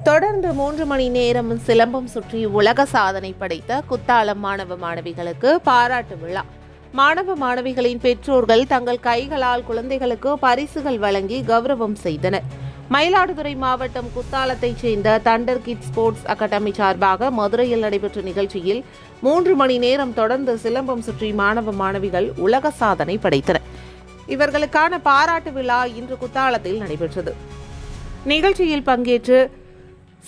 தொடர்ந்து 3 மணி நேரம் சிலம்பம் சுற்றி உலக சாதனை படைத்த குத்தாலம் மாணவ மாணவிகளுக்கு பாராட்டு விழா. மாணவ மாணவிகளின் பெற்றோர்கள் தங்கள் கைகளால் குழந்தைகளுக்கு பரிசுகள் வழங்கி கௌரவம் செய்தனர். மயிலாடுதுறை மாவட்டம் குத்தாலத்தைச் சேர்ந்த தண்டர் கிட்ஸ் ஸ்போர்ட்ஸ் அகாடமி சார்பாக மதுரையில் நடைபெற்ற நிகழ்ச்சியில் 3 மணி நேரம் தொடர்ந்து சிலம்பம் சுற்றி மாணவ மாணவிகள் உலக சாதனை படைத்தனர். இவர்களுக்கான பாராட்டு விழா இன்று குத்தாலத்தில் நடைபெற்றது. நிகழ்ச்சியில் பங்கேற்று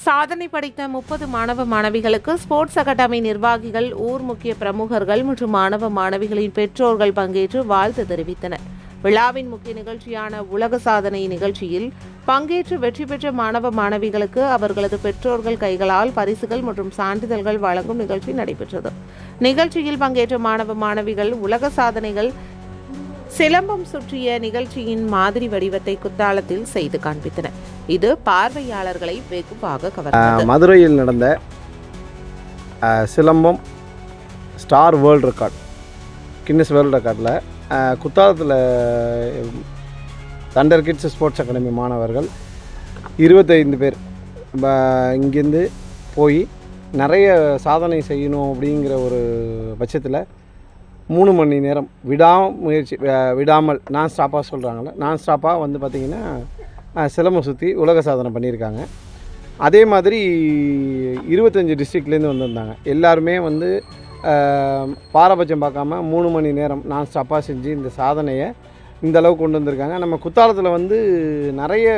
சாதனை படைத்த 30 மாணவ மாணவிகளுக்கு ஸ்போர்ட்ஸ் அகாடமி நிர்வாகிகள், ஊர் முக்கிய பிரமுகர்கள் மற்றும் மாணவ மாணவிகளின் பெற்றோர்கள் பங்கேற்று வாழ்த்து தெரிவித்தனர். விழாவின் முக்கிய நிகழ்ச்சியான உலக சாதனை நிகழ்ச்சியில் பங்கேற்று வெற்றி பெற்ற மாணவ மாணவிகளுக்கு அவர்களது பெற்றோர்கள் கைகளால் பரிசுகள் மற்றும் சான்றிதழ்கள் வழங்கும் நிகழ்ச்சி நடைபெற்றது. நிகழ்ச்சியில் பங்கேற்ற மாணவ மாணவிகள் உலக சாதனைகள் சிலம்பம் சுற்றிய நிகழ்ச்சியின் மாதிரி வடிவத்தை குத்தாலத்தில் செய்து காண்பித்தனர். இது பார்வையாளர்களை வெகுவாக கவர்ந்தது. மதுரையில் நடந்த Silambam star world record, Guinness world ரெக்கார்டில் குத்தாலத்தில் தண்டர் கிட்ஸ் ஸ்போர்ட்ஸ் அகாடமி மாணவர்கள் 25 பேர் இங்கேருந்து போய் நிறைய சாதனை செய்யணும் அப்படிங்கிற ஒரு பட்சத்தில் 3 மணி நேரம் விடாமல் நான் ஸ்டாப்பாக சொல்கிறாங்களே, நான் ஸ்டாப்பாக வந்து பார்த்திங்கன்னா சிலம்பம் சுற்றி உலக சாதனை பண்ணியிருக்காங்க. அதே மாதிரி 25 டிஸ்ட்ரிக்ட்லேருந்து வந்திருந்தாங்க. எல்லாருமே வந்து பாரபட்சம் பார்க்காம 3 மணி நேரம் நான் ஸ்டாப்பாக செஞ்சு இந்த சாதனையை இந்த அளவுக்கு கொண்டு வந்திருக்காங்க. நம்ம குத்தாலத்தில் வந்து நிறைய